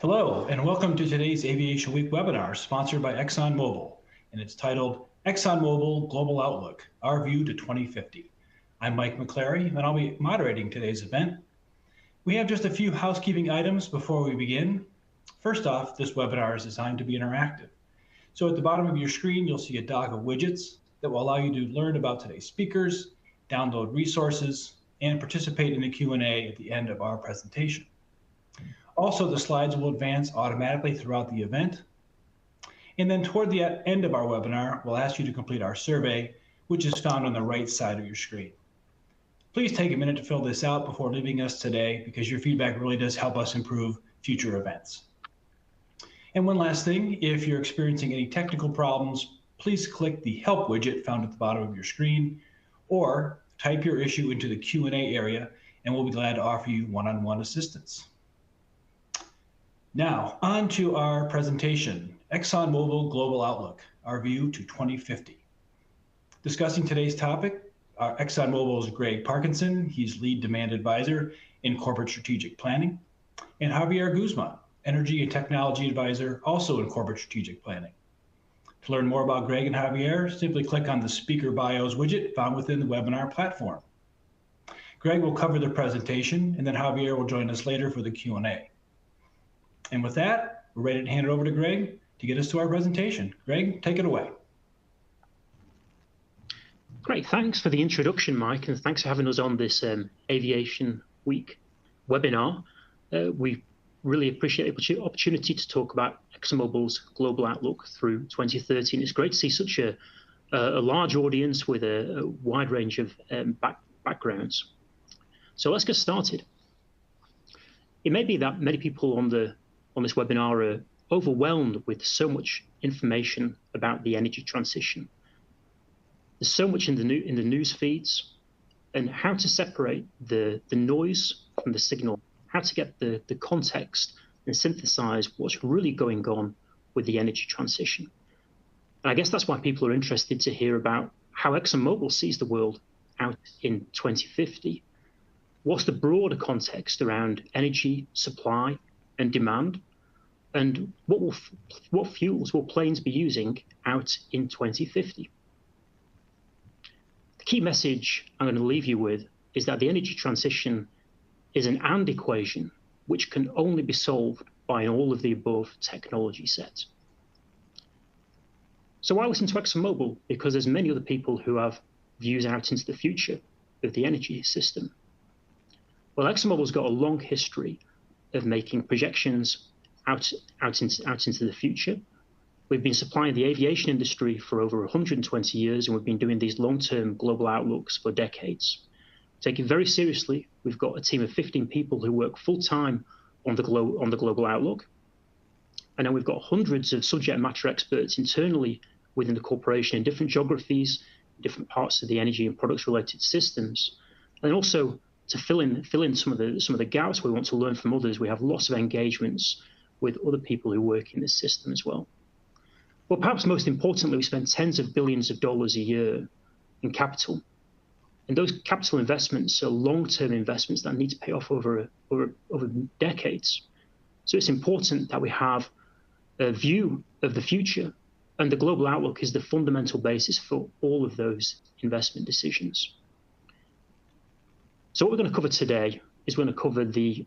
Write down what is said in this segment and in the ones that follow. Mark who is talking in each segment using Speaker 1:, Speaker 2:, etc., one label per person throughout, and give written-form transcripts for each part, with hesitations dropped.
Speaker 1: Hello, and welcome to today's Aviation Week webinar sponsored by ExxonMobil, and it's titled ExxonMobil Global Outlook, Our View to 2050. I'm Mike McClary, and I'll be moderating today's event. We have just a few housekeeping items before we begin. First off, this webinar is designed to be interactive. So at the bottom of your screen, you'll see a dock of widgets that will allow you to learn about today's speakers, download resources, and participate in the Q&A at the end of our presentation. Also, the slides will advance automatically throughout the event. And then toward the end of our webinar, we'll ask you to complete our survey, which is found on the right side of your screen. Please take a minute to fill this out before leaving us today, because your feedback really does help us improve future events. And one last thing, if you're experiencing any technical problems, please click the Help widget found at the bottom of your screen, or type your issue into the Q&A area, and we'll be glad to offer you one-on-one assistance. Now, on to our presentation, ExxonMobil Global Outlook, Our View to 2050. Discussing today's topic, ExxonMobil's Greg Parkinson, he's Lead Demand Advisor in Corporate Strategic Planning, and Javier Guzman, Energy and Technology Advisor, also in Corporate Strategic Planning. To learn more about Greg and Javier, simply click on the Speaker Bios widget found within the webinar platform. Greg will cover the presentation, and then Javier will join us later for the Q&A. And with that, we're ready to hand it over to Greg to get us to our presentation. Greg, take it away.
Speaker 2: Great, thanks for the introduction, Mike, and thanks for having us on this Aviation Week webinar. We really appreciate the opportunity to talk about ExxonMobil's global outlook through 2030. And it's great to see such a large audience with a wide range of backgrounds. So let's get started. It may be that many people on this webinar are overwhelmed with so much information about the energy transition. There's so much in the news feeds, and how to separate the noise from the signal, how to get the context and synthesize what's really going on with the energy transition. And I guess that's why people are interested to hear about how ExxonMobil sees the world out in 2050. What's the broader context around energy supply and demand, and what fuels will planes be using out in 2050? The key message I'm going to leave you with is that the energy transition is an and equation which can only be solved by an all of the above technology set. So why listen to ExxonMobil? Because there's many other people who have views out into the future of the energy system. Well, ExxonMobil's got a long history of making projections out into the future. We've been supplying the aviation industry for over 120 years, and we've been doing these long-term global outlooks for decades. Take it very seriously. We've got a team of 15 people who work full-time on the global outlook. And then we've got hundreds of subject matter experts internally within the corporation in different geographies, different parts of the energy and products related systems. And also, to fill in some of the gaps we want to learn from others, we have lots of engagements with other people who work in this system as well. But perhaps most importantly, we spend tens of billions of dollars a year in capital. And those capital investments are long-term investments that need to pay off over decades. So it's important that we have a view of the future, and the global outlook is the fundamental basis for all of those investment decisions. So what we're going to cover today is we're going to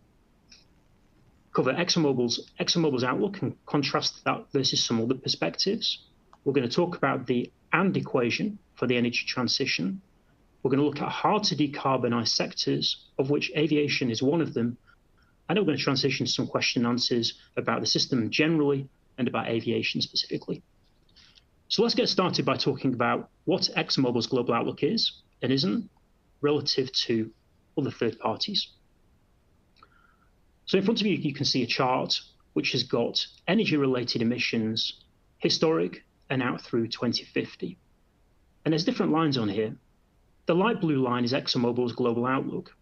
Speaker 2: cover ExxonMobil's outlook and contrast that versus some other perspectives. We're going to talk about the and equation for the energy transition. We're going to look at hard to decarbonize sectors, of which aviation is one of them. And then we're going to transition to some question and answers about the system generally and about aviation specifically. So let's get started by talking about what ExxonMobil's global outlook is and isn't relative to other third parties. So in front of you, you can see a chart which has got energy-related emissions, historic and out through 2050. And there's different lines on here. The light blue line is ExxonMobil's global outlook,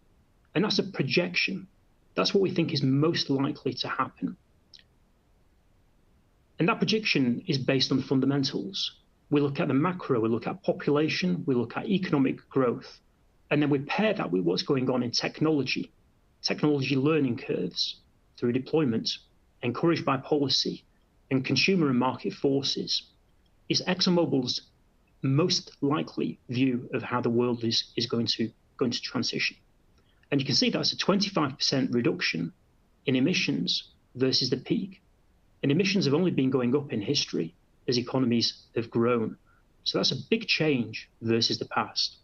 Speaker 2: and that's a projection. That's what we think is most likely to happen. And that projection is based on fundamentals. We look at the macro, we look at population, we look at economic growth, and then we pair that with what's going on in technology learning curves through deployment, encouraged by policy and consumer and market forces, is ExxonMobil's most likely view of how the world is going to transition. And you can see that's a 25% reduction in emissions versus the peak. And emissions have only been going up in history as economies have grown. So that's a big change versus the past.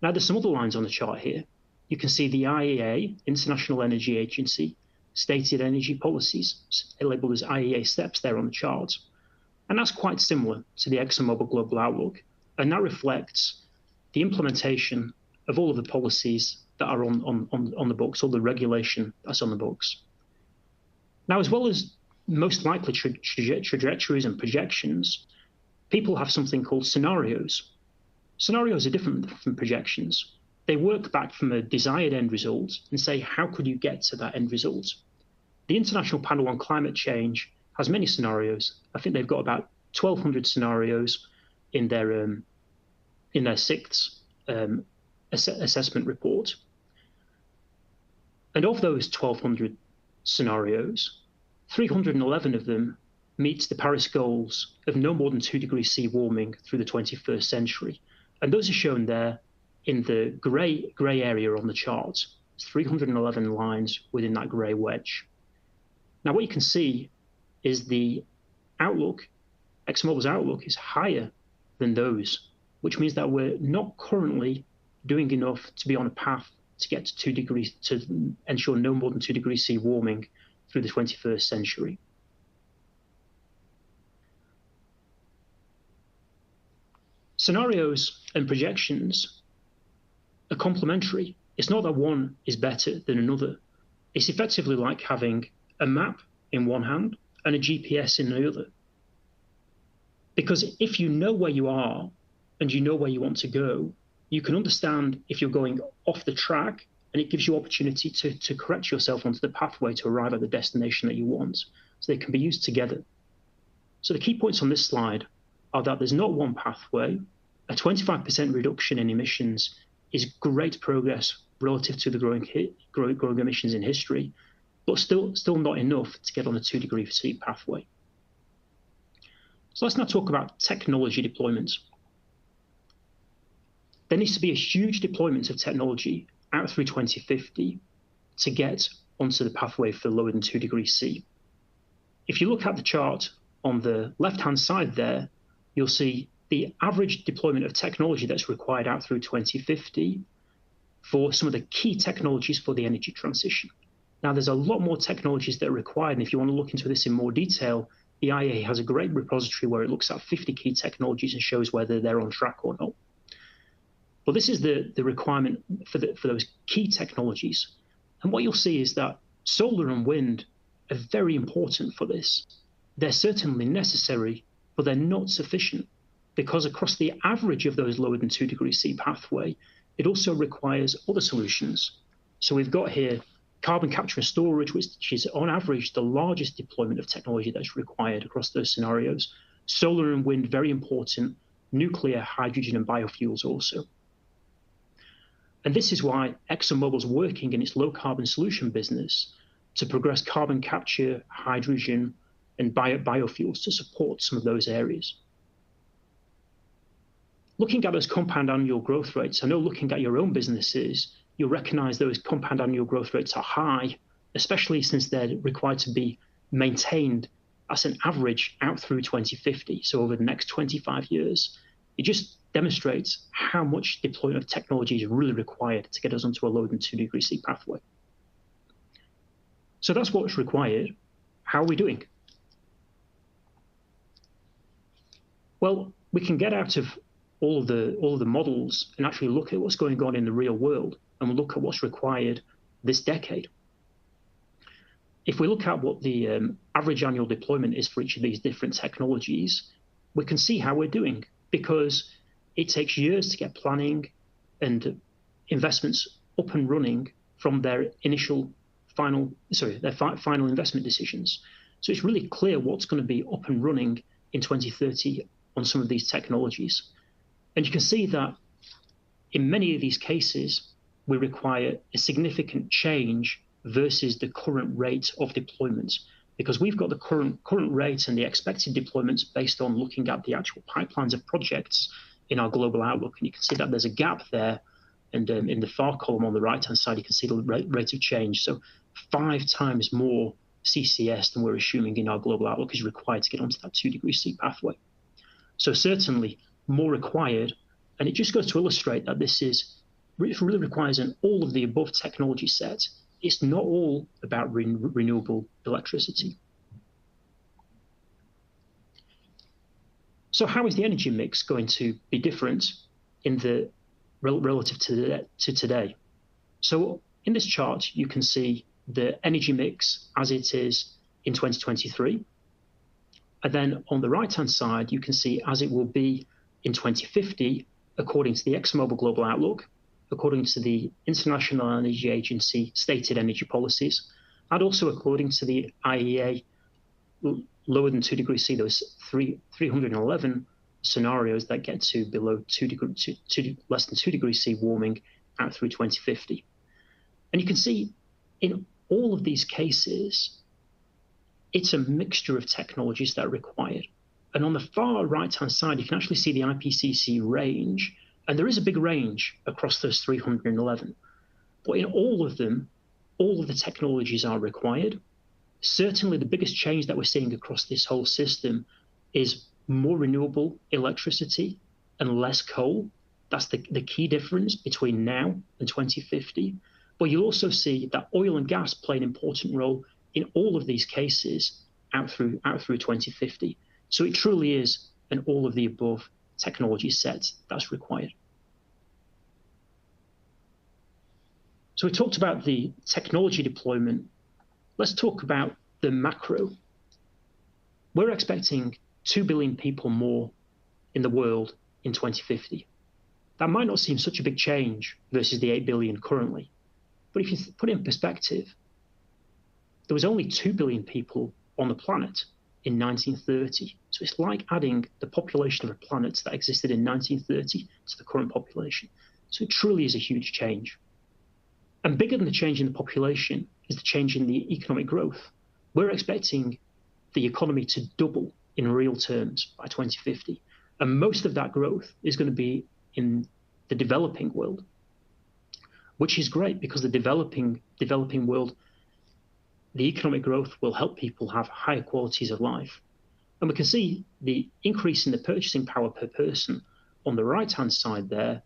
Speaker 2: Now, there's some other lines on the chart here. You can see the IEA, International Energy Agency, stated energy policies, labeled as IEA steps there on the chart. And that's quite similar to the ExxonMobil Global Outlook. And that reflects the implementation of all of the policies that are on the books, all the regulation that's on the books. Now, as well as most likely trajectories and projections, people have something called scenarios. Scenarios are different from projections. They work back from a desired end result and say, how could you get to that end result? The International Panel on Climate Change has many scenarios. I think they've got about 1,200 scenarios in their sixth assessment report. And of those 1,200 scenarios, 311 of them meet the Paris goals of no more than 2 degrees C warming through the 21st century. And those are shown there in the gray area on the chart. It's 311 lines within that gray wedge. Now, what you can see is the outlook, ExxonMobil's outlook, is higher than those, which means that we're not currently doing enough to be on a path to get to 2 degrees, to ensure no more than 2 degrees C warming through the 21st century. Scenarios and projections are complementary. It's not that one is better than another. It's effectively like having a map in one hand and a GPS in the other. Because if you know where you are and you know where you want to go, you can understand if you're going off the track, and it gives you opportunity to correct yourself onto the pathway to arrive at the destination that you want. So they can be used together. So the key points on this slide are that there's not one pathway. A 25% reduction in emissions is great progress relative to the growing emissions in history, but still not enough to get on a 2 degree C pathway. So let's now talk about technology deployment. There needs to be a huge deployment of technology out through 2050 to get onto the pathway for lower than 2 degrees C. If you look at the chart on the left-hand side there, you'll see the average deployment of technology that's required out through 2050 for some of the key technologies for the energy transition. Now, there's a lot more technologies that are required, and if you want to look into this in more detail, the IEA has a great repository where it looks at 50 key technologies and shows whether they're on track or not. But this is the requirement for those key technologies. And what you'll see is that solar and wind are very important for this. They're certainly necessary, but they're not sufficient, because across the average of those lower than 2 degrees C pathway, it also requires other solutions. So we've got here carbon capture and storage, which is on average the largest deployment of technology that's required across those scenarios. Solar and wind, very important. Nuclear, hydrogen, and biofuels also. And this is why ExxonMobil's working in its low carbon solution business to progress carbon capture, hydrogen, and biofuels to support some of those areas. Looking at those compound annual growth rates, I know looking at your own businesses, you'll recognize those compound annual growth rates are high, especially since they're required to be maintained as an average out through 2050, so over the next 25 years. It just demonstrates how much deployment of technology is really required to get us onto a lower than 2 degrees C pathway. So that's what's required. How are we doing? Well, we can get out of all of the models and actually look at what's going on in the real world, and we'll look at what's required this decade. If we look at what the average annual deployment is for each of these different technologies, we can see how we're doing, because it takes years to get planning and investments up and running from their final investment decisions. So it's really clear what's going to be up and running in 2030 on some of these technologies. And you can see that in many of these cases, we require a significant change versus the current rate of deployment. because we've got the current rates and the expected deployments based on looking at the actual pipelines of projects in our global outlook. And you can see that there's a gap there. And in the far column on the right-hand side, you can see the rate of change. So 5 times more CCS than we're assuming in our global outlook is required to get onto that 2 degrees C pathway. So certainly more required. And it just goes to illustrate that this really requires an all of the above technology set. It's not all about renewable electricity. So how is the energy mix going to be different in the relative to today? So in this chart, you can see the energy mix as it is in 2023. And then on the right-hand side, you can see as it will be in 2050, according to the ExxonMobil Global Outlook, according to the International Energy Agency stated energy policies, and also according to the IEA lower than 2 degrees C, those 311 scenarios that get to below less than 2 degrees C warming out through 2050. And you can see in all of these cases, it's a mixture of technologies that are required. And on the far right-hand side, you can actually see the IPCC range. And there is a big range across those 311. But in all of them, all of the technologies are required. Certainly the biggest change that we're seeing across this whole system is more renewable electricity and less coal. That's the key difference between now and 2050. But you'll also see that oil and gas play an important role in all of these cases out through 2050. So it truly is an all of the above technology set that's required. So we talked about the technology deployment. Let's talk about the macro. We're expecting 2 billion people more in the world in 2050. That might not seem such a big change versus the 8 billion currently. But if you put it in perspective, there was only 2 billion people on the planet in 1930. So it's like adding the population of a planet that existed in 1930 to the current population. So it truly is a huge change. And bigger than the change in the population is the change in the economic growth. We're expecting the economy to double in real terms by 2050. And most of that growth is going to be in the developing world, which is great because the developing world, the economic growth will help people have higher qualities of life. And we can see the increase in the purchasing power per person on the right-hand side there.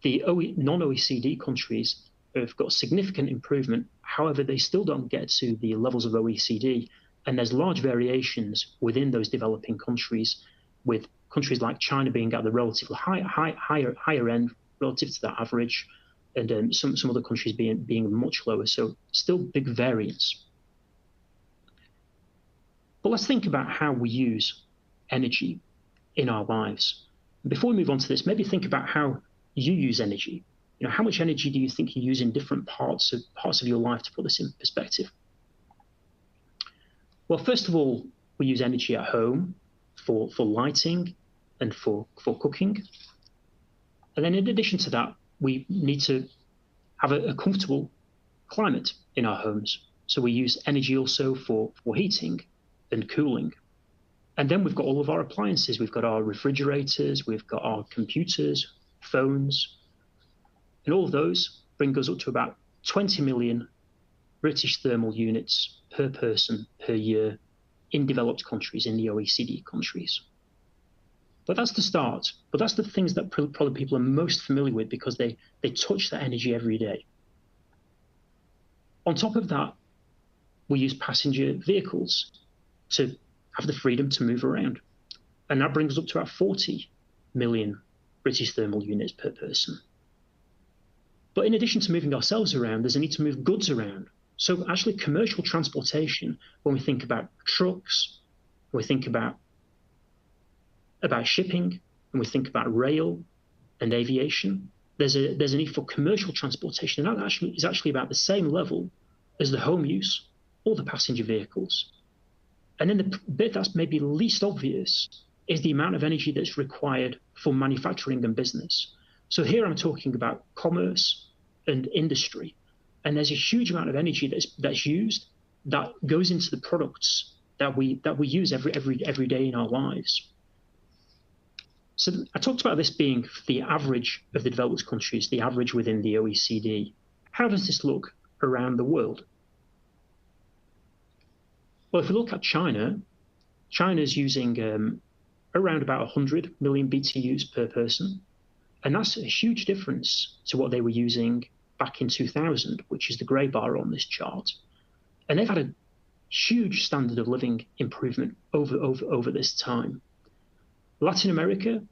Speaker 2: The non-OECD countries have got significant improvement. However, they still don't get to the levels of OECD. And there's large variations within those developing countries, with countries like China being at the relatively higher end relative to that average, and some other countries being much lower. So still big variance. But let's think about how we use energy in our lives. Before we move on to this, maybe think about how you use energy. How much energy do you think you use in different parts of your life, to put this in perspective? Well, first of all, we use energy at home for lighting and for cooking. And then in addition to that, we need to have a comfortable climate in our homes. So we use energy also for heating and cooling. And then we've got all of our appliances. We've got our refrigerators, we've got our computers, phones, and all of those bring us up to about 20 million British thermal units per person per year in developed countries, in the OECD countries. But that's the start. But that's the things that probably people are most familiar with because they touch that energy every day. On top of that, we use passenger vehicles to have the freedom to move around. And that brings us up to about 40 million British thermal units per person. But in addition to moving ourselves around, there's a need to move goods around. So actually commercial transportation, when we think about trucks, when we think about shipping, and we think about rail and aviation, there's a need for commercial transportation. And that is actually about the same level as the home use or the passenger vehicles. And then the bit that's maybe least obvious is the amount of energy that's required for manufacturing and business. So here I'm talking about commerce and industry. And there's a huge amount of energy that's used that goes into the products that we use every day in our lives. So I talked about this being the average of the developed countries, the average within the OECD. How does this look around the world? Well, if we look at China, China's using around about 100 million BTUs per person. And that's a huge difference to what they were using back in 2000, which is the gray bar on this chart. And they've had a huge standard of living improvement over this time. Latin America,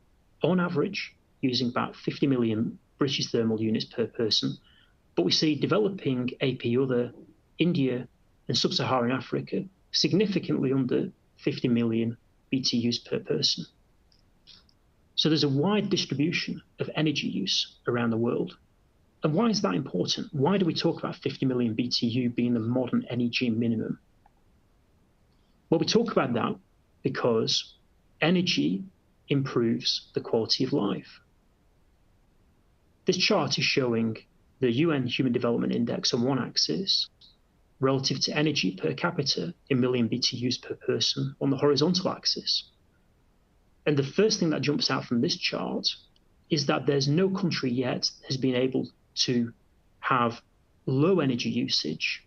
Speaker 2: on average, using about 50 million British thermal units per person. But we see developing AP other, India and sub-Saharan Africa, significantly under 50 million BTUs per person. So there's a wide distribution of energy use around the world. And why is that important? Why do we talk about 50 million BTU being the modern energy minimum? Well, we talk about that because energy improves the quality of life. This chart is showing the UN Human Development Index on one axis relative to energy per capita in million BTUs per person on the horizontal axis. And the first thing that jumps out from this chart is that there's no country yet that has been able to have low energy usage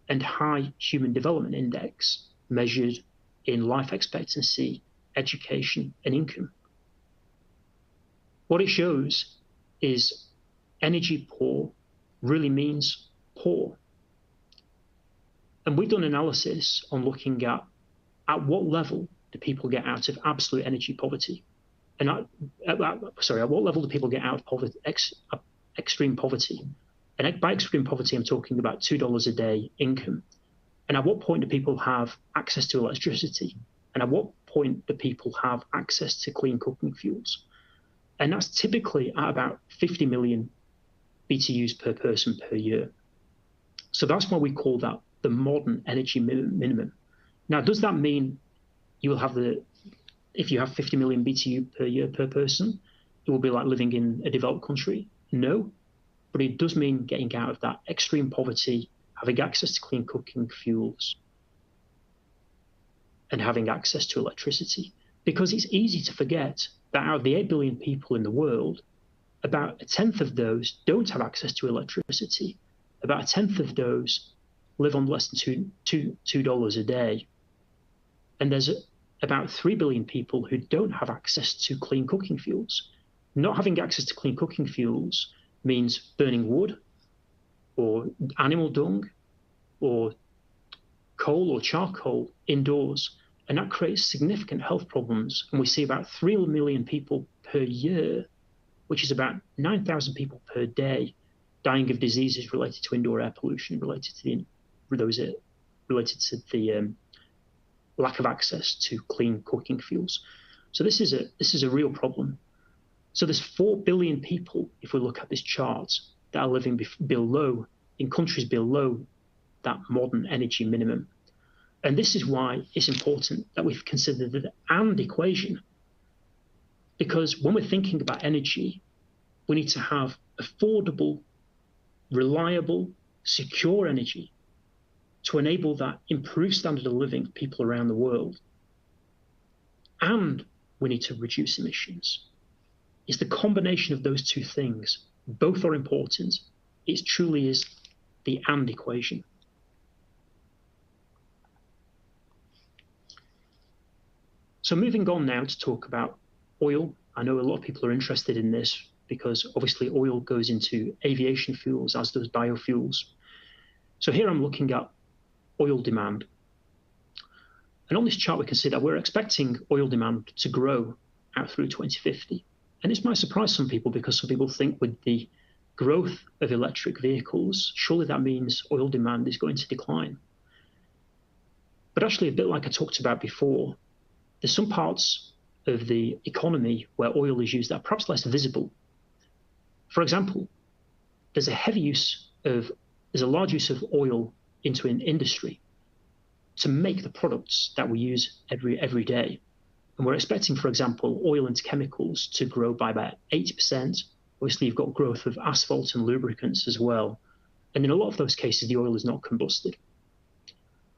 Speaker 2: and high human development index measured in life expectancy, education, and income. What it shows is energy poor really means poor. And we've done analysis on looking at what level do people get out of absolute energy poverty? And at what level do people get out of poverty, extreme poverty? And by extreme poverty, I'm talking about $2 a day income. And at what point do people have access to electricity? And at what point do people have access to clean cooking fuels? And that's typically at about 50 million BTUs per person per year. So that's why we call that the modern energy minimum. Now, does that mean you will have if you have 50 million BTU per year per person, it will be like living in a developed country? No, but it does mean getting out of that extreme poverty, having access to clean cooking fuels, and having access to electricity. Because it's easy to forget that out of the 8 billion people in the world, about 1/10 of those don't have access to electricity. About 1/10 of those live on less than $2 a day. And there's about 3 billion people who don't have access to clean cooking fuels. Not having access to clean cooking fuels means burning wood or animal dung or coal or charcoal indoors. And that creates significant health problems. And we see about 3 million people per year, which is about 9,000 people per day, dying of diseases related to indoor air pollution, related to the lack of access to clean cooking fuels. So this is a real problem. So there's 4 billion people, if we look at this chart, that are living in countries below that modern energy minimum. And this is why it's important that we've considered the and equation. Because when we're thinking about energy, we need to have affordable, reliable, secure energy to enable that improved standard of living for people around the world. And we need to reduce emissions. It's the combination of those two things. Both are important. It truly is the and equation. So moving on now to talk about oil. I know a lot of people are interested in this because obviously oil goes into aviation fuels, as does biofuels. So here I'm looking at oil demand. And on this chart, we can see that we're expecting oil demand to grow out through 2050. And this might surprise some people because some people think with the growth of electric vehicles, surely that means oil demand is going to decline. But actually, a bit like I talked about before, there's some parts of the economy where oil is used that are perhaps less visible. For example, there's a large use of oil into an industry to make the products that we use every day. And we're expecting, for example, oil and chemicals to grow by about 80%. Obviously, you've got growth of asphalt and lubricants as well. And in a lot of those cases, the oil is not combusted.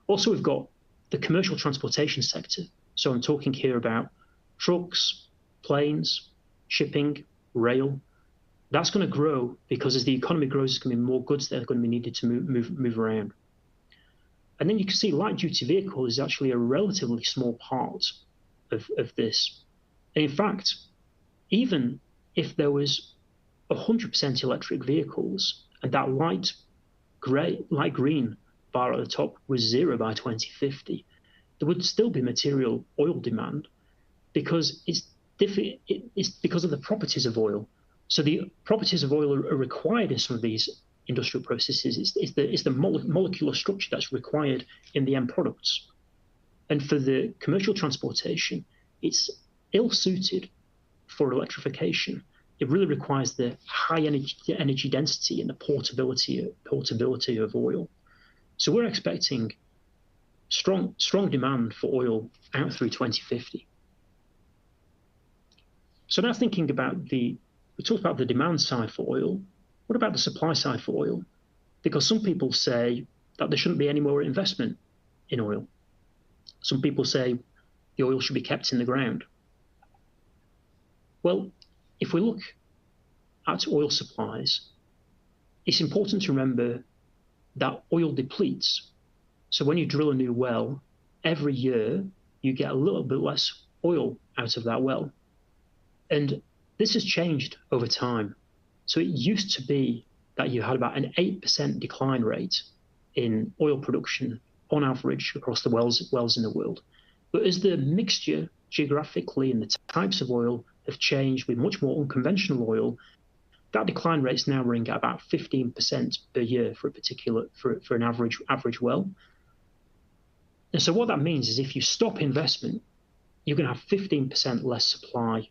Speaker 2: Also, we've got the commercial transportation sector. So I'm talking here about trucks, planes, shipping, rail. That's going to grow because as the economy grows, there's going to be more goods that are going to be needed to move around. And then you can see light duty vehicle is actually a relatively small part of this. And in fact, even if there was 100% electric vehicles and that light green bar at the top was zero by 2050, there would still be material oil demand because it's because of the properties of oil. So the properties of oil are required in some of these industrial processes. It's the molecular structure that's required in the end products. And for the commercial transportation, it's ill-suited for electrification. It really requires the high energy density and the portability of oil. So we're expecting strong demand for oil out through 2050. So now thinking about we talked about the demand side for oil. What about the supply side for oil? Because some people say that there shouldn't be any more investment in oil. Some people say the oil should be kept in the ground. Well, if we look at oil supplies, it's important to remember that oil depletes. So when you drill a new well, every year you get a little bit less oil out of that well. And this has changed over time. So it used to be that you had about an 8% decline rate in oil production on average across the wells in the world. But as the mixture geographically and the types of oil have changed with much more unconventional oil, that decline rate is now running at about 15% per year for an average well. And so what that means is if you stop investment, you're going to have 15% less supply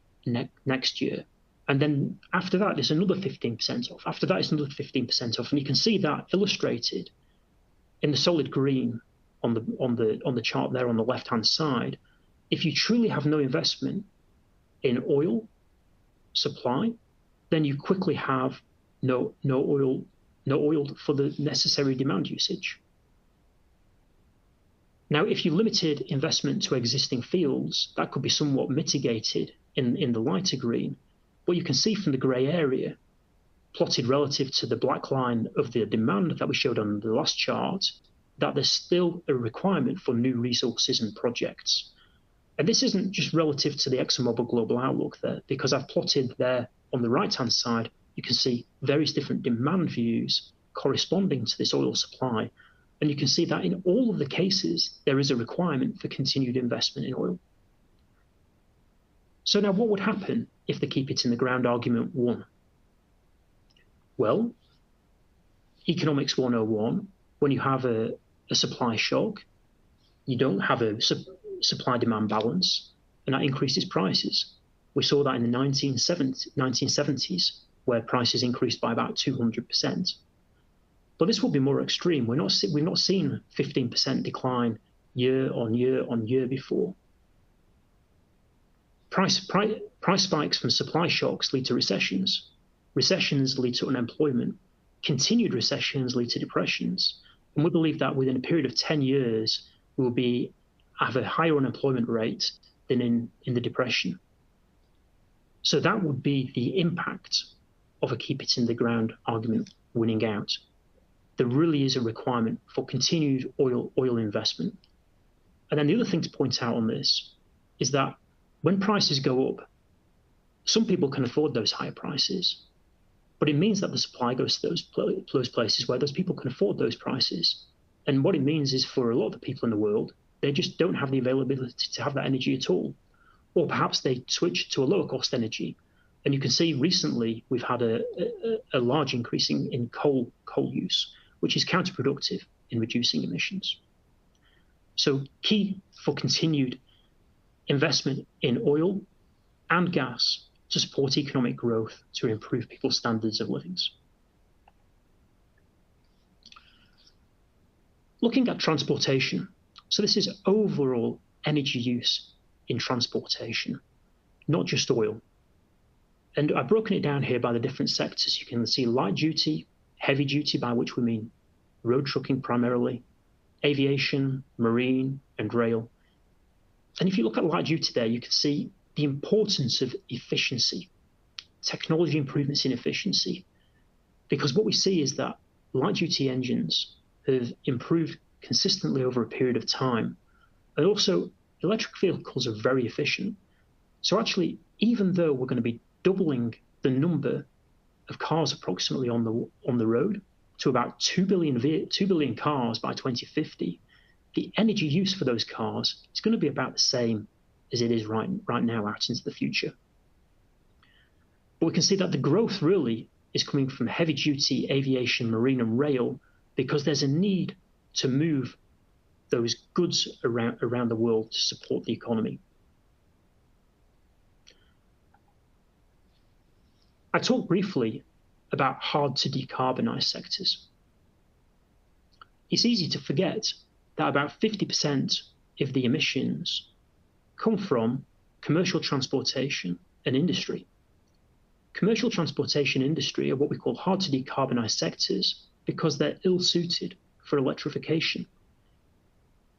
Speaker 2: next year. And then after that, there's another 15% off. After that, it's another 15% off. And you can see that illustrated in the solid green on the chart there on the left-hand side. If you truly have no investment in oil supply, then you quickly have no oil for the necessary demand usage. Now, if you limited investment to existing fields, that could be somewhat mitigated in the lighter green. But you can see from the grey area, plotted relative to the black line of the demand that we showed on the last chart, that there's still a requirement for new resources and projects. And this isn't just relative to the ExxonMobil global outlook there, because I've plotted there on the right-hand side, you can see various different demand views corresponding to this oil supply. And you can see that in all of the cases, there is a requirement for continued investment in oil. So now what would happen if the keep it in the ground argument won? Well, economics 101, when you have a supply shock, you don't have a supply-demand balance, and that increases prices. We saw that in the 1970s, where prices increased by about 200%. But this will be more extreme. We've not seen 15% decline year on year before. Price spikes from supply shocks lead to recessions. Recessions lead to unemployment. Continued recessions lead to depressions. And we believe that within a period of 10 years, we will have a higher unemployment rate than in the Depression. So that would be the impact of a keep it in the ground argument winning out. There really is a requirement for continued oil investment. And then the other thing to point out on this is that when prices go up, some people can afford those higher prices, but it means that the supply goes to those places where those people can afford those prices. And what it means is for a lot of the people in the world, they just don't have the availability to have that energy at all. Or perhaps they switch to a lower cost energy. And you can see recently we've had a large increase in coal use, which is counterproductive in reducing emissions. So key for continued investment in oil and gas to support economic growth to improve people's standards of living. Looking at transportation. So this is overall energy use in transportation, not just oil. And I've broken it down here by the different sectors. You can see light duty, heavy duty, by which we mean road trucking primarily, aviation, marine, and rail. And if you look at light duty there, you can see the importance of efficiency, technology improvements in efficiency, because what we see is that light duty engines have improved consistently over a period of time. And also, electric vehicles are very efficient. So actually, even though we're going to be doubling the number of cars approximately on the road to about 2 billion cars by 2050, the energy use for those cars is going to be about the same as it is right now out into the future. But we can see that the growth really is coming from heavy duty aviation, marine, and rail, because there's a need to move those goods around the world to support the economy. I talked briefly about hard to decarbonize sectors. It's easy to forget that about 50% of the emissions come from commercial transportation and industry. Commercial transportation industry are what we call hard to decarbonize sectors because they're ill-suited for electrification.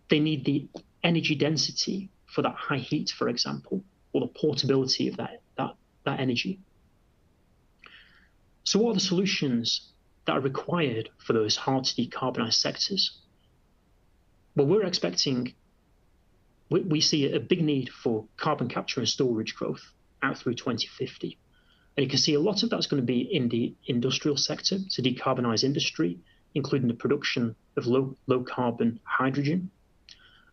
Speaker 2: They need the energy density for that high heat, for example, or the portability of that energy. So what are the solutions that are required for those hard to decarbonize sectors? Well, we see a big need for carbon capture and storage growth out through 2050. And you can see a lot of that's going to be in the industrial sector to decarbonize industry, including the production of low carbon hydrogen,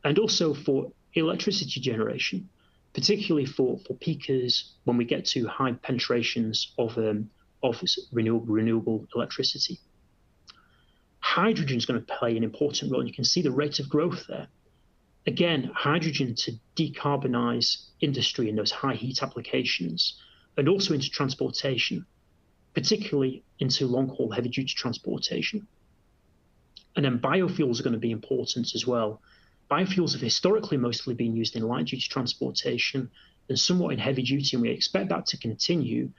Speaker 2: and also for electricity generation, particularly for peakers when we get to high penetrations of renewable electricity. Hydrogen is going to play an important role, and you can see the rate of growth there. Again, hydrogen to decarbonize industry in those high heat applications, and also into transportation, particularly into long-haul heavy-duty transportation. And then biofuels are going to be important as well. Biofuels have historically mostly been used in light-duty transportation and somewhat in heavy-duty, and we expect that to continue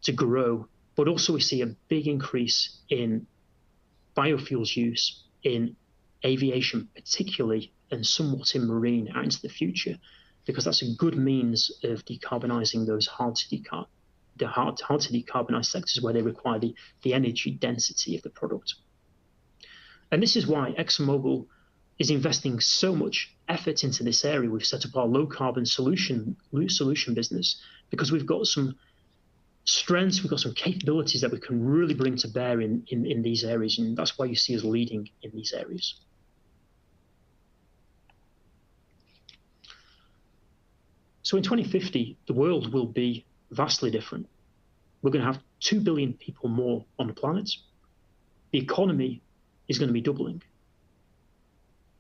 Speaker 2: to grow. But also we see a big increase in biofuels use in aviation particularly, and somewhat in marine out into the future, because that's a good means of decarbonizing those hard to decarbonize sectors where they require the energy density of the product. And this is why ExxonMobil is investing so much effort into this area. We've set up our low carbon solution business because we've got some strengths, we've got some capabilities that we can really bring to bear in these areas, and that's why you see us leading in these areas. So in 2050, the world will be vastly different. We're going to have 2 billion people more on the planet. The economy is going to be doubling.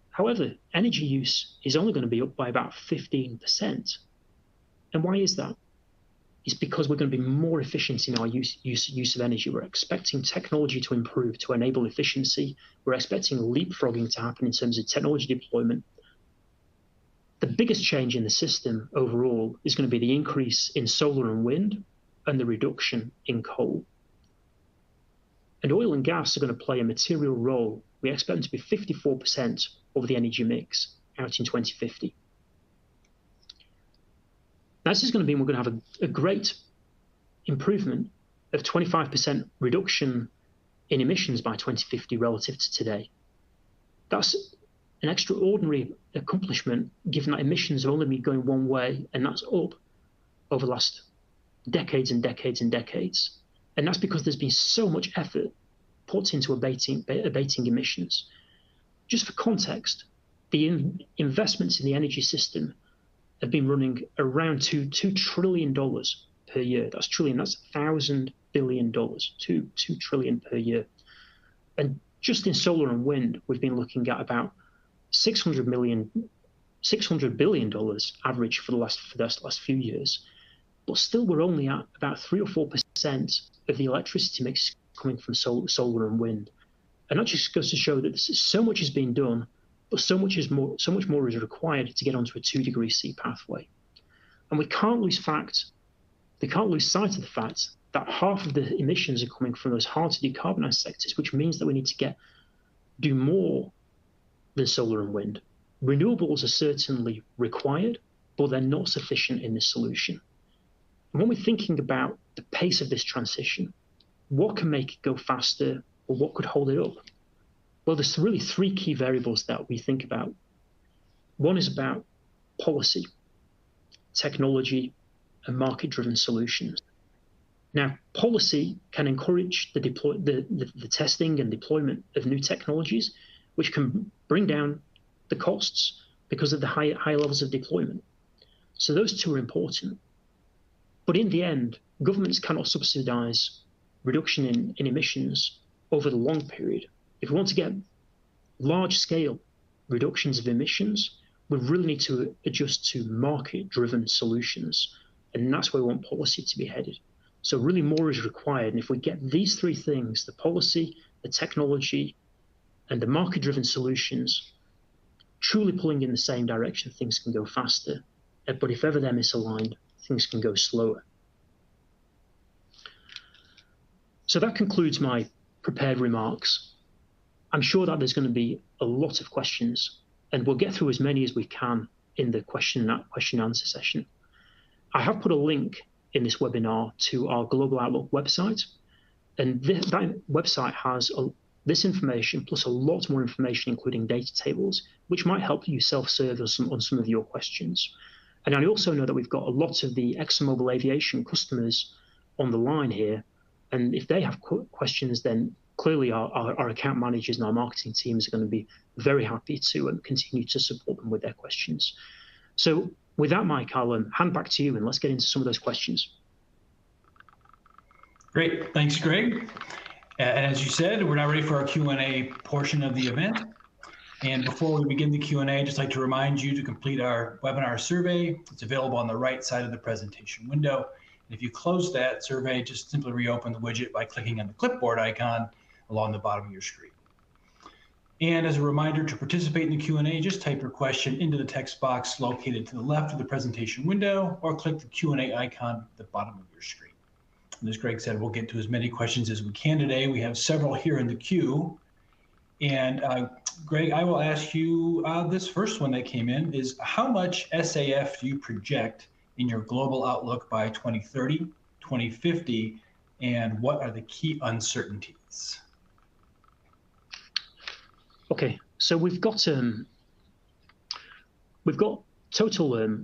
Speaker 2: However, energy use is only going to be up by about 15%. And why is that? It's because we're going to be more efficient in our use of energy. We're expecting technology to improve to enable efficiency. We're expecting leapfrogging to happen in terms of technology deployment. The biggest change in the system overall is going to be the increase in solar and wind and the reduction in coal. And oil and gas are going to play a material role. We expect them to be 54% of the energy mix out in 2050. Now, this is going to mean we're going to have a great improvement of 25% reduction in emissions by 2050 relative to today. That's an extraordinary accomplishment, given that emissions have only been going one way, and that's up over the last decades and decades and decades. And that's because there's been so much effort put into abating emissions. Just for context, the investments in the energy system have been running around $2 trillion per year. That's trillion, that's $1,000 billion, $2 trillion per year. And just in solar and wind, we've been looking at about $600 billion average for the last few years. But still, we're only at about 3 or 4% of the electricity mix coming from solar and wind. And that just goes to show that so much is being done, but so much more is required to get onto a 2 C pathway. And we can't lose sight of the fact that half of the emissions are coming from those hard to decarbonize sectors, which means that we need to do more than solar and wind. Renewables are certainly required, but they're not sufficient in this solution. And when we're thinking about the pace of this transition, what can make it go faster, or what could hold it up? Well, there's really three key variables that we think about. One is about policy, technology, and market-driven solutions. Now, policy can encourage the testing and deployment of new technologies, which can bring down the costs because of the high levels of deployment. So those two are important. But in the end, governments cannot subsidize reduction in emissions over the long period. If we want to get large-scale reductions of emissions, we really need to adjust to market-driven solutions. And that's where we want policy to be headed. So really more is required. And if we get these three things, the policy, the technology, and the market-driven solutions, truly pulling in the same direction, things can go faster. But if ever they're misaligned, things can go slower. So that concludes my prepared remarks. I'm sure that there's going to be a lot of questions, and we'll get through as many as we can in the question and answer session. I have put a link in this webinar to our Global Outlook website, and that website has this information plus a lot more information, including data tables, which might help you self-serve on some of your questions. And I also know that we've got a lot of the ExxonMobil aviation customers on the line here, and if they have questions, then clearly our account managers and our marketing teams are going to be very happy to continue to support them with their questions. So with that, Mike, I'll hand back to you, and let's get into some of those questions.
Speaker 1: Great. Thanks, Greg. And as you said, we're now ready for our Q&A portion of the event. And before we begin the Q&A, I'd just like to remind you to complete our webinar survey. It's available on the right side of the presentation window. And if you close that survey, just simply reopen the widget by clicking on the clipboard icon along the bottom of your screen. And as a reminder, to participate in the Q&A, just type your question into the text box located to the left of the presentation window, or click the Q&A icon at the bottom of your screen. And as Greg said, we'll get to as many questions as we can today. We have several here in the queue. And Greg, I will ask you this first one that came in is, how much SAF do you project in your global outlook by 2030, 2050, and what are the key uncertainties?
Speaker 2: Okay, so we've got total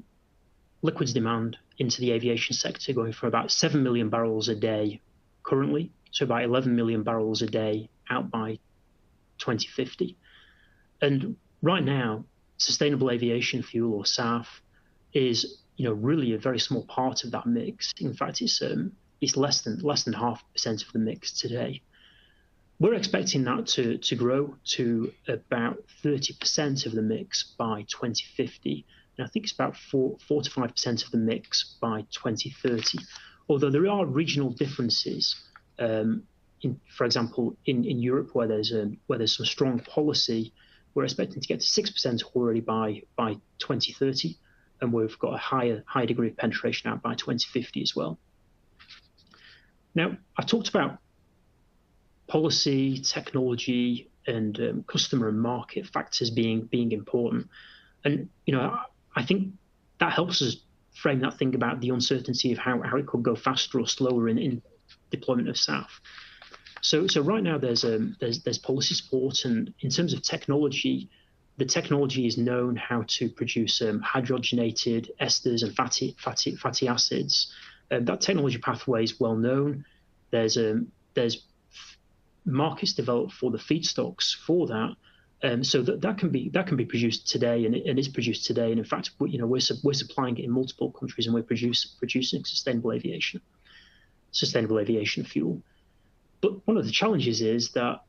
Speaker 2: liquids demand into the aviation sector going from about 7 million barrels a day currently, so about 11 million barrels a day out by 2050. And right now, sustainable aviation fuel, or SAF, is really a very small part of that mix. In fact, it's less than 0.5% of the mix today. We're expecting that to grow to about 30% of the mix by 2050. And I think it's about 4 to 5% of the mix by 2030. Although there are regional differences. For example, in Europe, where there's some strong policy, we're expecting to get to 6% already by 2030, and we've got a higher degree of penetration out by 2050 as well. Now, I've talked about policy, technology, and customer and market factors being important, and I think that helps us frame that thing about the uncertainty of how it could go faster or slower in deployment of SAF. So right now there's policy support, and in terms of technology, the technology is known how to produce hydrogenated esters and fatty acids. That technology pathway is well known. There's markets developed for the feedstocks for that, so that can be produced today, and it is produced today. And in fact, we're supplying it in multiple countries, and we're producing sustainable aviation fuel. But one of the challenges is that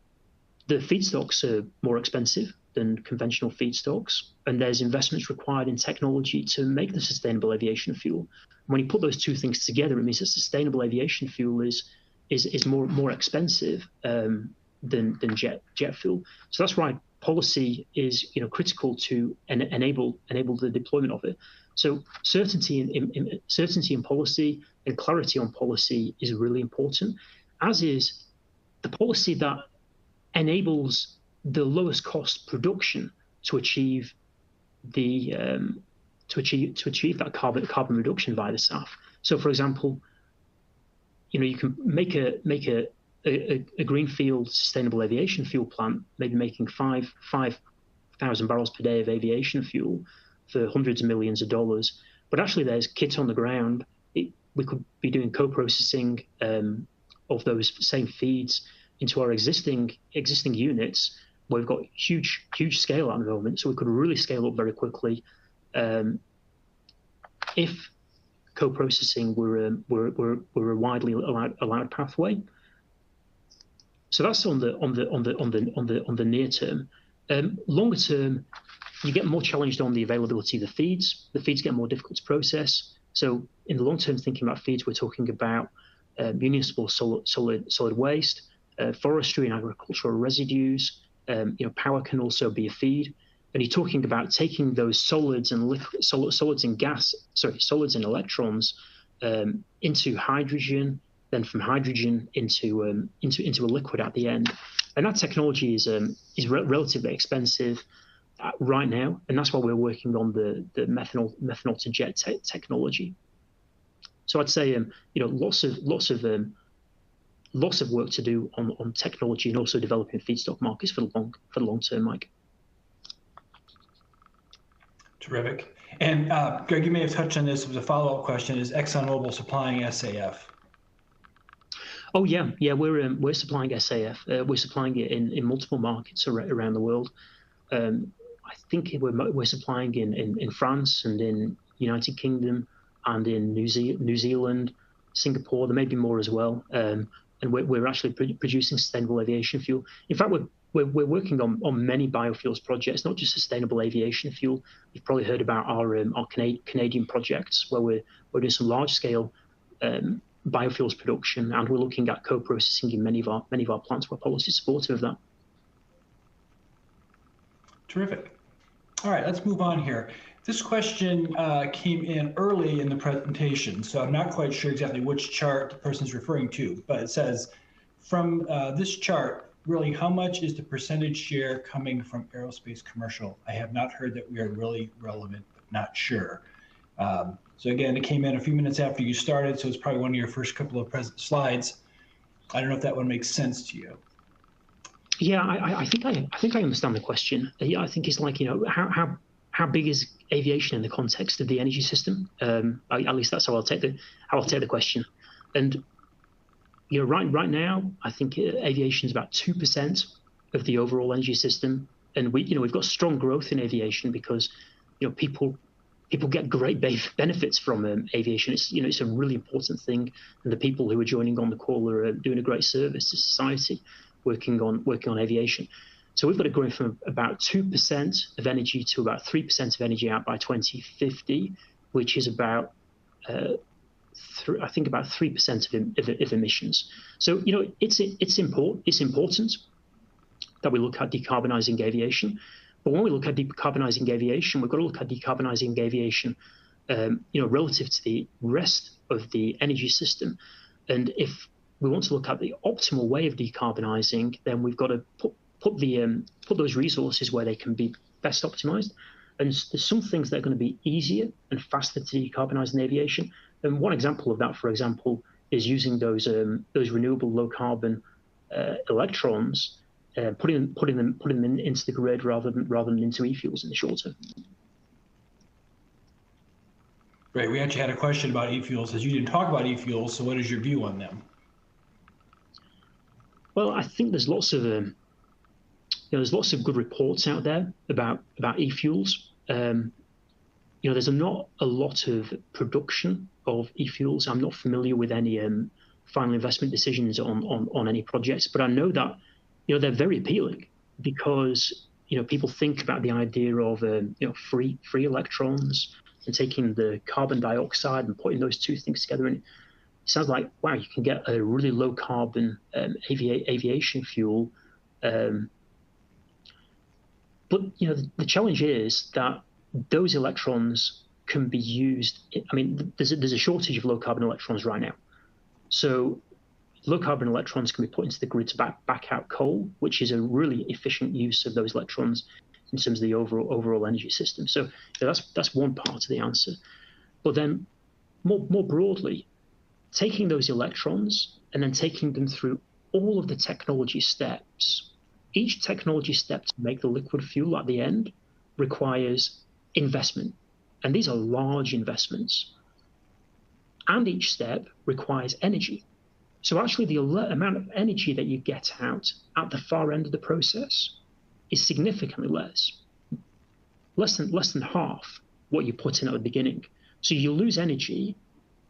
Speaker 2: the feedstocks are more expensive than conventional feedstocks, and there's investments required in technology to make the sustainable aviation fuel. When you put those two things together, it means that sustainable aviation fuel is more expensive than jet fuel. So that's why policy is critical to enable the deployment of it. So certainty in policy and clarity on policy is really important, as is the policy that enables the lowest cost production. to achieve the to achieve that carbon reduction via the SAF. So, for example, you can make a greenfield sustainable aviation fuel plant, maybe making 5,000 barrels per day of aviation fuel for hundreds of millions of dollars. But actually, there's kit on the ground. We could be doing co-processing of those same feeds into our existing units, where we've got huge scale at the moment. So we could really scale up very quickly if co-processing were a widely allowed pathway. So that's on the near term. Longer term, you get more challenged on the availability of the feeds. The feeds get more difficult to process. So in the long term, thinking about feeds, we're talking about municipal solid waste, forestry and agricultural residues. Power can also be a feed. And you're talking about taking those solids and solids and electrons into hydrogen, then from hydrogen into a liquid at the end. And that technology is relatively expensive right now, and that's why we're working on the methanol to jet technology. So I'd say lots of work to do on technology, and also developing feedstock markets for the long term, Mike.
Speaker 1: Terrific. And Greg, you may have touched on this with a follow-up question: is ExxonMobil supplying SAF?
Speaker 2: Oh yeah, we're supplying SAF. We're supplying it in multiple markets around the world. I think we're supplying in France and in United Kingdom and in New Zealand, Singapore. There may be more as well. And we're actually producing sustainable aviation fuel. In fact, we're working on many biofuels projects, not just sustainable aviation fuel. You've probably heard about our Canadian projects, where we're doing some large scale biofuels production, and we're looking at co-processing in many of our plants where policy is supportive of that.
Speaker 1: Terrific. All right, let's move on here. This question came in early in the presentation, so I'm not quite sure exactly which chart the person's referring to, but it says, from this chart, really, how much is the percentage share coming from aerospace commercial? I have not heard that we are really relevant, but not sure. So again, it came in a few minutes after you started, so it's probably one of your first couple of slides. I don't know if that one makes sense to you.
Speaker 2: Yeah, I think I understand the question. Yeah, I think it's like, how big is aviation in the context of the energy system? At least that's how I'll take the question. And right now, I think aviation is about 2% of the overall energy system, and we've got strong growth in aviation because people get great benefits from aviation. It's a really important thing, and the people who are joining on the call are doing a great service to society, working on aviation. So we've got it growing from about 2% of energy to about 3% of energy out by 2050, which is about I think about 3% of emissions. So it's important that we look at decarbonising aviation. But when we look at decarbonising aviation, we've got to look at decarbonising aviation, relative to the rest of the energy system. And if we want to look at the optimal way of decarbonising, then we've got to put those resources where they can be best optimised. And there's some things that are going to be easier and faster to decarbonise in aviation. And one example of that, for example, is using those renewable low carbon electrons, putting them into the grid rather than into e-fuels in the short term.
Speaker 1: Great. We actually had a question about e-fuels, as you didn't talk about e-fuels. So what is your view on them?
Speaker 2: Well, I think there's lots of good reports out there about e-fuels. There's not a lot of production of e-fuels. I'm not familiar with any final investment decisions on any projects, but I know that they're very appealing because people think about the idea of free electrons and taking the carbon dioxide and putting those two things together, and it sounds like, wow, you can get a really low carbon aviation fuel. But the challenge is that those electrons can be used. I mean, there's a shortage of low carbon electrons right now. So low carbon electrons can be put into the grid to back out coal, which is a really efficient use of those electrons. in terms of the overall energy system. So that's one part of the answer. But then more broadly, taking those electrons and then taking them through all of the technology steps, each technology step to make the liquid fuel at the end requires investment. And these are large investments. And each step requires energy. So actually the amount of energy that you get out at the far end of the process is significantly less than half what you put in at the beginning. So you lose energy,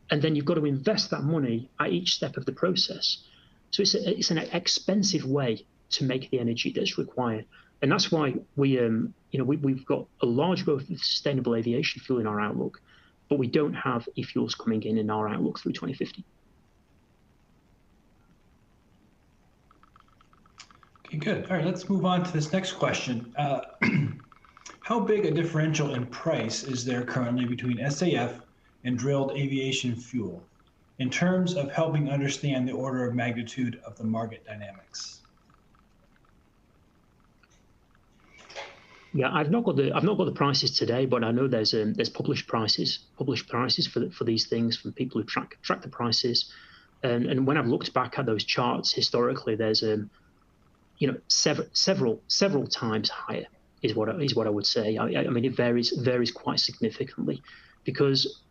Speaker 2: and then you've got to invest that money at each step of the process. So it's an expensive way to make the energy that's required. And that's why we've got a large growth of sustainable aviation fuel in our outlook, but we don't have e-fuels coming in our outlook through 2050.
Speaker 1: Okay, good. All right, let's move on to this next question. How big a differential in price is there currently between SAF and drilled aviation fuel in terms of helping understand the order of magnitude of the market dynamics?
Speaker 2: Yeah, I've not got the prices today, but I know there's published prices for these things from people who track the prices, and when I've looked back at those charts historically, there's several times higher is what I would say. I mean, it varies quite significantly, because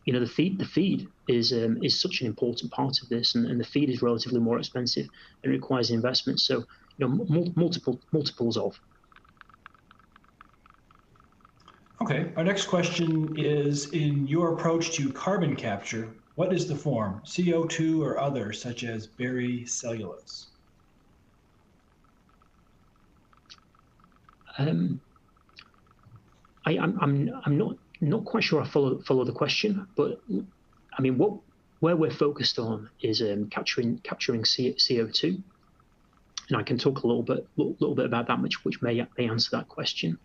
Speaker 2: the feed is such an important part of this, and the feed is relatively more expensive and requires investment. So multiples of.
Speaker 1: Okay, our next question is, in your approach to carbon capture, what is the form, CO2 or other, such as berry cellulose?
Speaker 2: I'm not quite sure I follow the question, but I mean where we're focused on is capturing CO2, and I can talk a little bit about that, which may answer that question.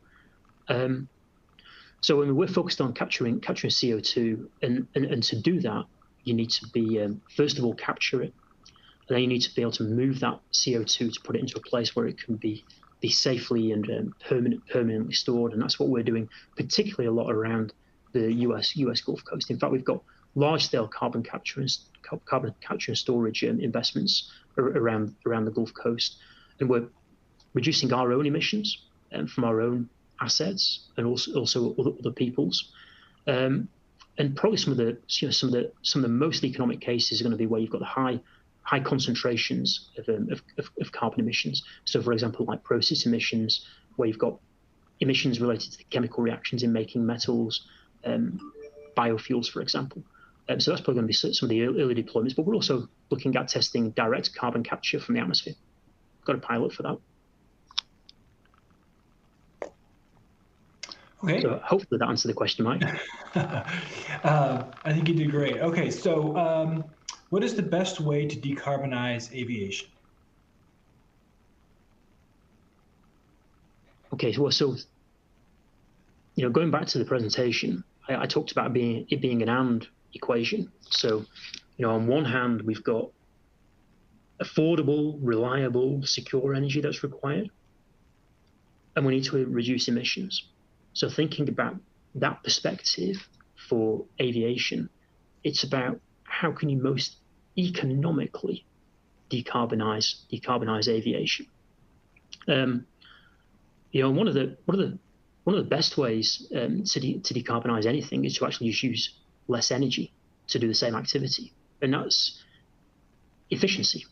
Speaker 2: So I mean, we're focused on capturing CO2, and to do that, you need to be first of all capture it, and then you need to be able to move that CO2 to put it into a place where it can be safely and permanently stored, and that's what we're doing, particularly a lot around the US Gulf Coast. In fact, we've got large-scale carbon capture and storage investments around the Gulf Coast, and we're reducing our own emissions from our own assets and also other people's. And probably some of the most economic cases are going to be where you've got the high concentrations of carbon emissions. So, for example, like process emissions, where you've got emissions related to the chemical reactions in making metals, biofuels, for example. So that's probably going to be some of the early deployments. But we're also looking at testing direct carbon capture from the atmosphere. We've got a pilot for that.
Speaker 1: Okay.
Speaker 2: So hopefully that answered the question, Mike.
Speaker 1: I think you did great. Okay, so what is the best way to decarbonize aviation?
Speaker 2: Okay, so going back to the presentation, I talked about it being an and equation. So, on one hand, we've got affordable, reliable, secure energy that's required, and we need to reduce emissions. So thinking about that perspective for aviation, it's about how can you most economically decarbonize aviation. One of the best ways to decarbonize anything is to actually just use less energy to do the same activity, and that's efficiency.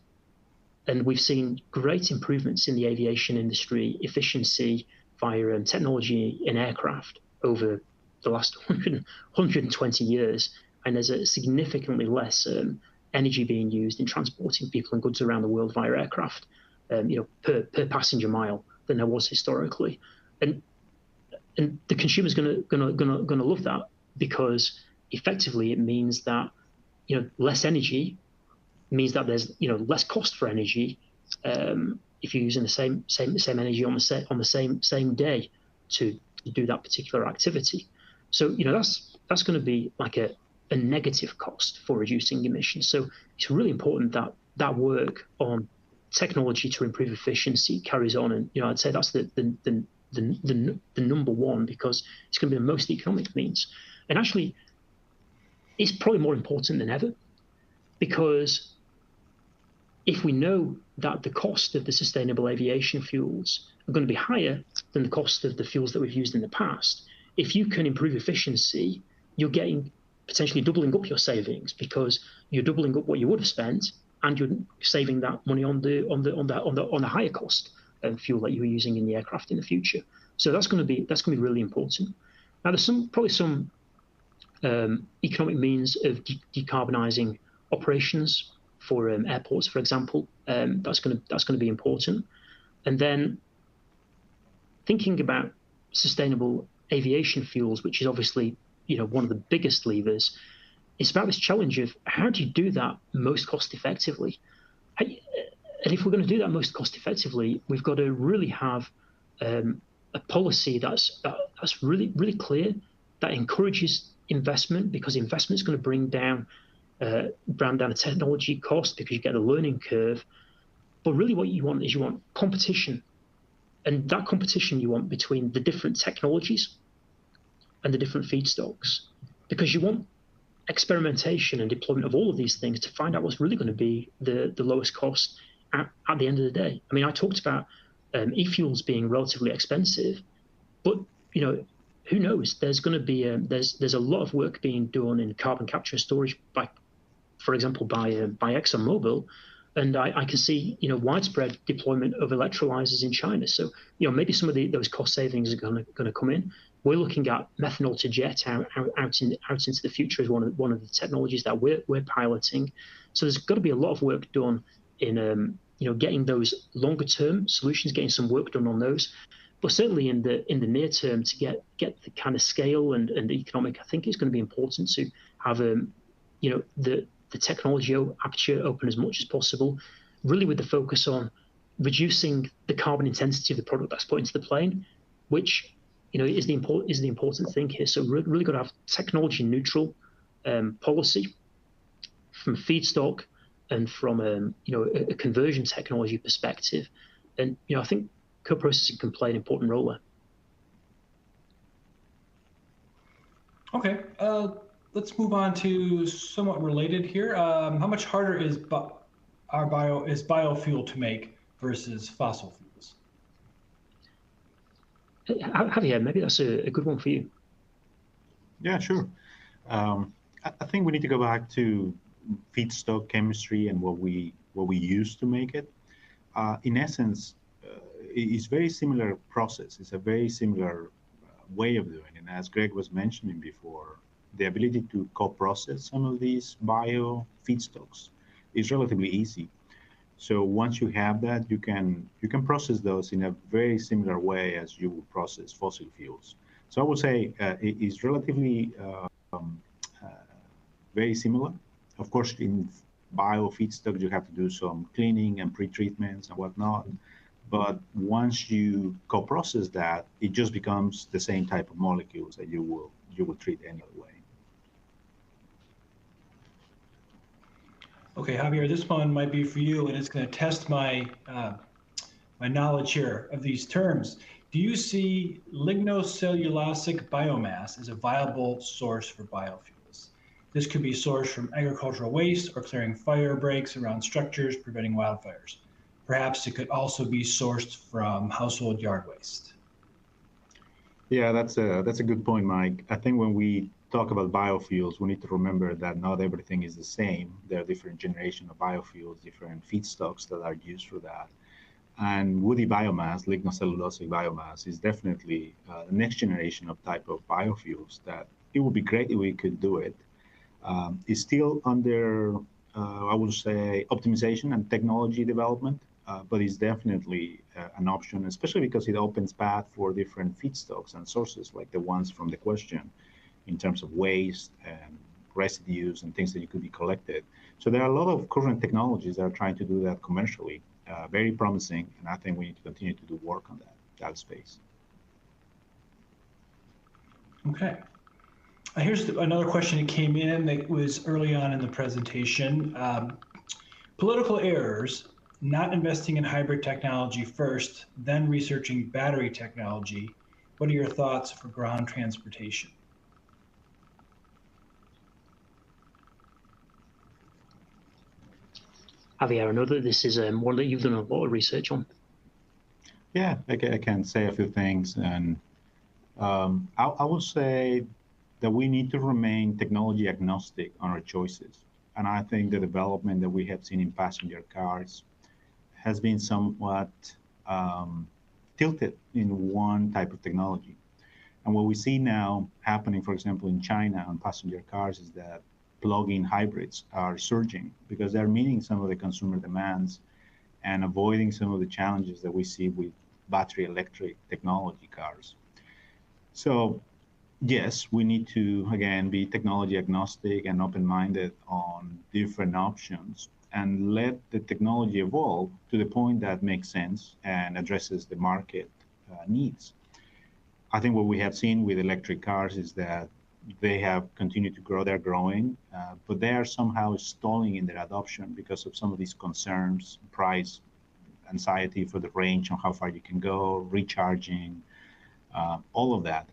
Speaker 2: And we've seen great improvements in the aviation industry efficiency via technology in aircraft over the last 120 years, and there's a significantly less energy being used in transporting people and goods around the world via aircraft, per passenger mile than there was historically, and the consumer's gonna love that, because effectively it means that less energy means that there's less cost for energy if you're using the same energy on the same day to do that particular activity. So that's going to be like a negative cost for reducing emissions. So it's really important that work on technology to improve efficiency carries on, and I'd say that's the the number one, because it's going to be the most economic means. And actually, it's probably more important than ever, because if we know that the cost of the sustainable aviation fuels are going to be higher than the cost of the fuels that we've used in the past, if you can improve efficiency, you're getting potentially doubling up your savings, because you're doubling up what you would have spent, and you're saving that money on the higher cost fuel that you were using in the aircraft in the future. So that's going to be really important. Now, there's probably some economic means of decarbonising operations for airports, for example. That's going to be important. And then thinking about sustainable aviation fuels, which is obviously one of the biggest levers, it's about this challenge of how do you do that most cost effectively. And if we're going to do that most cost effectively, we've got to really have a policy that's really clear, that encourages investment, because investment is going to bring down the technology cost, because you get a learning curve. But really what you want is competition. And that competition you want between the different technologies and the different feedstocks, because you want experimentation and deployment of all of these things to find out what's really going to be the lowest cost at the end of the day. I mean, I talked about e-fuels being relatively expensive, but who knows? There's going to be there's a lot of work being done in carbon capture and storage for example, by ExxonMobil, and I can see widespread deployment of electrolyzers in China. So maybe some of those cost savings are going to come in. We're looking at methanol to jet out into the future as one of the technologies that we're piloting. So there's got to be a lot of work done in getting those longer term solutions, getting some work done on those. But certainly in the near term, to get the kind of scale and the economic, I think it's going to be important to have the technology aperture open as much as possible, really with the focus on reducing the carbon intensity of the product that's put into the plane, which is the important thing here. So we're really got to have technology neutral policy from feedstock and from a conversion technology perspective. And I think co-processing can play an important role there.
Speaker 1: Okay, let's move on to somewhat related here. How much harder is biofuel to make versus fossil fuels?
Speaker 2: Javier, maybe that's a good one for you.
Speaker 3: Yeah, sure. I think we need to go back to feedstock chemistry and what we use to make it. In essence, it's very similar process. It's a very similar way of doing it. And as Greg was mentioning before, the ability to co-process some of these bio feedstocks is relatively easy. So once you have that, you can process those in a very similar way as you would process fossil fuels. So I would say it is relatively very similar. Of course, in bio feedstocks, you have to do some cleaning and pre-treatments and whatnot. But once you co-process that, it just becomes the same type of molecules that you will treat any other way.
Speaker 1: Okay, Javier, this one might be for you, and it's going to test my my knowledge here of these terms. Do you see lignocellulosic biomass as a viable source for biofuels? This could be sourced from agricultural waste or clearing fire breaks around structures, preventing wildfires. Perhaps it could also be sourced from household yard waste.
Speaker 3: Yeah, that's a good point, Mike. I think when we talk about biofuels, we need to remember that not everything is the same. There are different generations of biofuels, different feedstocks that are used for that. And woody biomass, lignocellulosic biomass, is definitely the next generation of type of biofuels that it would be great if we could do it. It's still under, I would say, optimization and technology development. But it's definitely an option, especially because it opens path for different feedstocks and sources like the ones from the question in terms of waste and residues and things that could be collected. So there are a lot of current technologies that are trying to do that commercially, very promising, and I think we need to continue to do work on that space.
Speaker 1: Okay. Here's another question that came in that was early on in the presentation. Political errors not investing in hybrid technology first, then researching battery technology. What are your thoughts for ground transportation?
Speaker 2: Javier, I know that this is one that you've done a lot of research on.
Speaker 3: Yeah, I can say a few things. And I will say that we need to remain technology agnostic on our choices. And I think the development that we have seen in passenger cars has been somewhat tilted in one type of technology. And what we see now happening, for example, in China on passenger cars is that plug-in hybrids are surging because they're meeting some of the consumer demands and avoiding some of the challenges that we see with battery electric technology cars. So yes, we need to, again, be technology agnostic and open-minded on different options and let the technology evolve to the point that makes sense and addresses the market needs. I think what we have seen with electric cars is that they have continued to grow, they're growing, but they are somehow stalling in their adoption because of some of these concerns, price, anxiety for the range on how far you can go, recharging, all of that.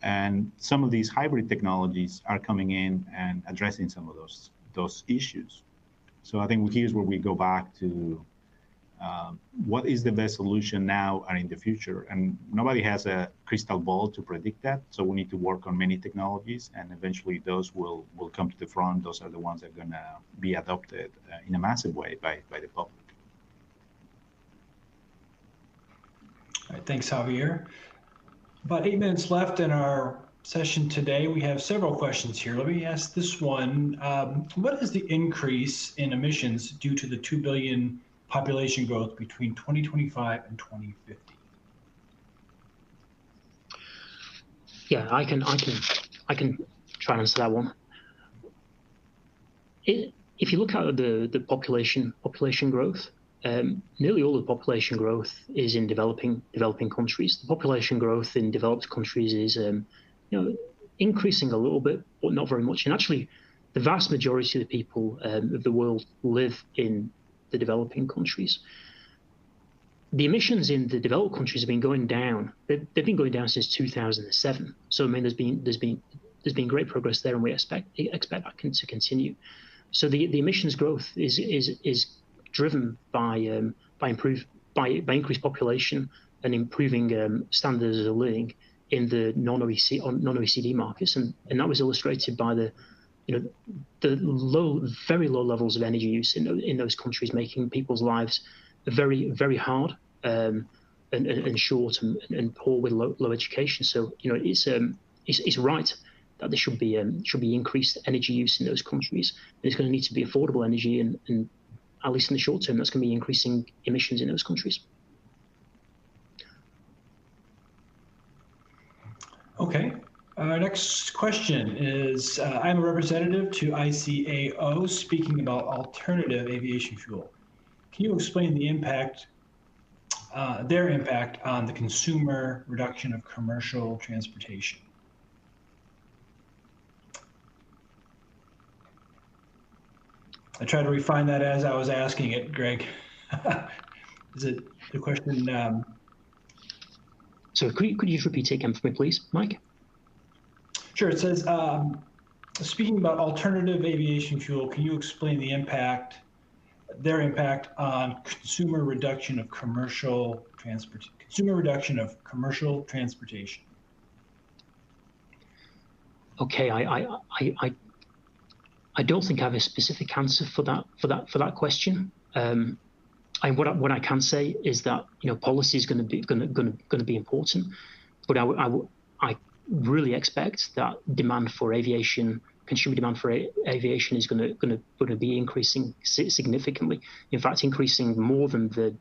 Speaker 3: And some of these hybrid technologies are coming in and addressing some of those issues. So I think here's where we go back to what is the best solution now and in the future. And nobody has a crystal ball to predict that. So we need to work on many technologies, and eventually those will come to the front. Those are the ones that are going to be adopted in a massive way by the public.
Speaker 1: All right, thanks, Javier. About 8 minutes left in our session today. We have several questions here. Let me ask this one. What is the increase in emissions due to the 2 billion population growth between 2025 and 2050?
Speaker 2: Yeah, I can try and answer that one. If you look at the population growth, nearly all the population growth is in developing countries. The population growth in developed countries is increasing a little bit, but not very much. And actually, the vast majority of the people of the world live in the developing countries. The emissions in the developed countries have been going down. They've been going down since 2007. So I mean, there's been great progress there, and we expect that to continue. So the emissions growth is driven by increased population and improving standards of living in the non-OECD markets, and that was illustrated by the very low levels of energy use in those countries, making people's lives very, very hard and short and poor with low education. So it's right that there should be increased energy use in those countries, and it's going to need to be affordable energy, and at least in the short term, that's going to be increasing emissions in those countries.
Speaker 1: Okay. Our next question is, I'm a representative to ICAO speaking about alternative aviation fuel. Can you explain the impact, their impact on the consumer reduction of commercial transportation? I tried to refine that as I was asking it, Greg. Is it the question?
Speaker 2: So could you just repeat it again for me, please, Mike?
Speaker 1: Sure. It says, speaking about alternative aviation fuel, can you explain the impact, their impact on consumer reduction of commercial transportation?
Speaker 2: Okay, I don't think I have a specific answer for that question. And what I can say is that policy is going to be important, but I really expect that consumer demand for aviation is going to be increasing significantly. In fact, increasing more than the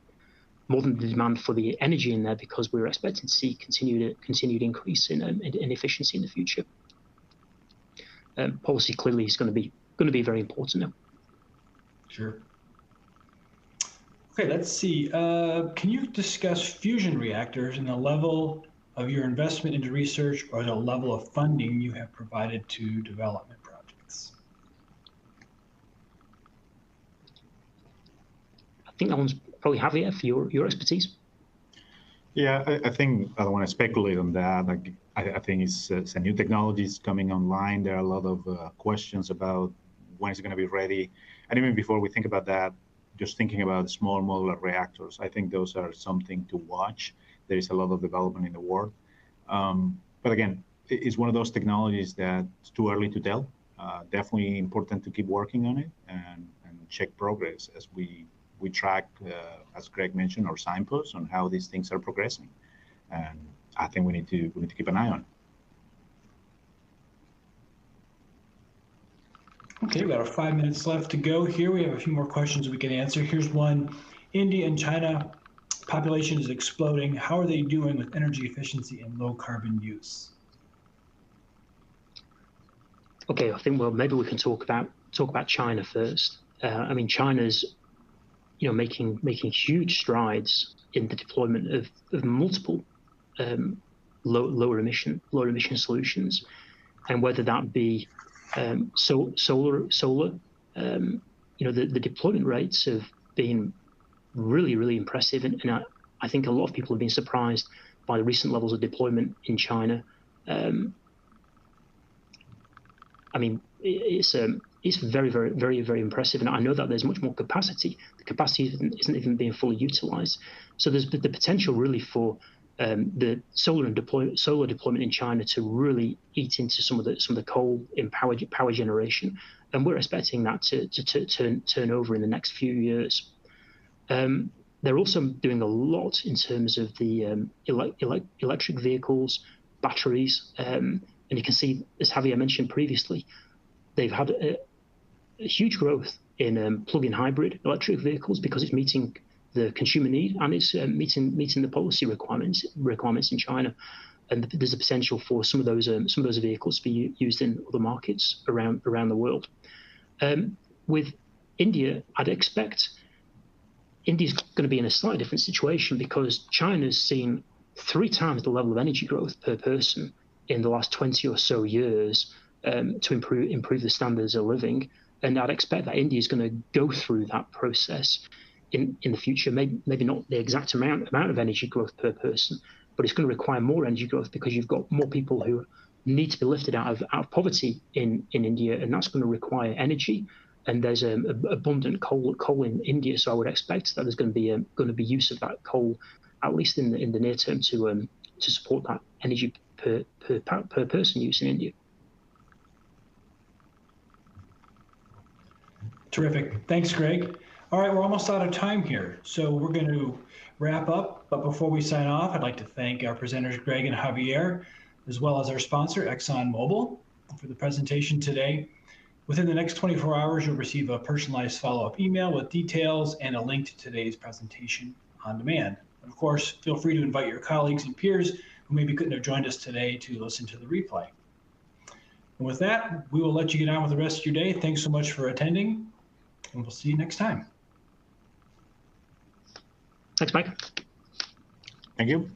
Speaker 2: demand for the energy in there, because we're expecting to see continued increase in efficiency in the future. Policy clearly is going to be very important now.
Speaker 1: Sure. Okay, let's see. Can you discuss fusion reactors and the level of your investment into research or the level of funding you have provided to development projects?
Speaker 2: think that one's probably Javier for your expertise.
Speaker 3: Yeah, I think I don't want to speculate on that. Like, I think it's a new technology is coming online. There are a lot of questions about when it's going to be ready. And even before we think about that, just thinking about small modular reactors, I think those are something to watch. There is a lot of development in the world. But again, it's one of those technologies that it's too early to tell. Definitely important to keep working on it and check progress as we track, as Greg mentioned, our signposts on how these things are progressing. And I think we need to keep an eye on it.
Speaker 1: Okay, we've got 5 minutes left to go here. We have a few more questions we can answer. Here's one. India and China population is exploding. How are they doing with energy efficiency and low carbon use?
Speaker 2: Okay, I think, well, maybe we can talk about China first. I mean, China's making huge strides in the deployment of multiple lower emission solutions, and whether that be solar, the deployment rates have been really impressive, and I think a lot of people have been surprised by the recent levels of deployment in China. I mean, it's very impressive, and I know that there's much more capacity. The capacity isn't even being fully utilized. So there's the potential really for the solar deployment in China to really eat into some of the coal in power generation, and we're expecting that to turn over in the next few years. They're also doing a lot in terms of the electric vehicles, batteries, and you can see, as Javier mentioned previously, they've had a huge growth in plug-in hybrid electric vehicles because it's meeting the consumer need, and it's meeting the policy requirements in China. And there's a potential for some of those vehicles to be used in other markets around the world. With India, I'd expect India's going to be in a slightly different situation because China's seen 3 times the level of energy growth per person in the last 20 or so years to improve the standards of living. And I'd expect that India is going to go through that process in the future. Maybe not the exact amount of energy growth per person, but it's going to require more energy growth because you've got more people who need to be lifted out of poverty in India, and that's going to require energy. And there's abundant coal in India, so I would expect that there's going to be use of that coal, at least in the near term, to support that energy per person use in India.
Speaker 1: Terrific. Thanks, Greg. All right, we're almost out of time here, so we're going to wrap up. But before we sign off, I'd like to thank our presenters, Greg and Javier, as well as our sponsor, ExxonMobil, for the presentation today. Within the next 24 hours, you'll receive a personalized follow-up email with details and a link to today's presentation on demand. And of course, feel free to invite your colleagues and peers who maybe couldn't have joined us today to listen to the replay. And with that, we will let you get on with the rest of your day. Thanks so much for attending, and we'll see you next time.
Speaker 2: Thanks, Mike.
Speaker 3: Thank you.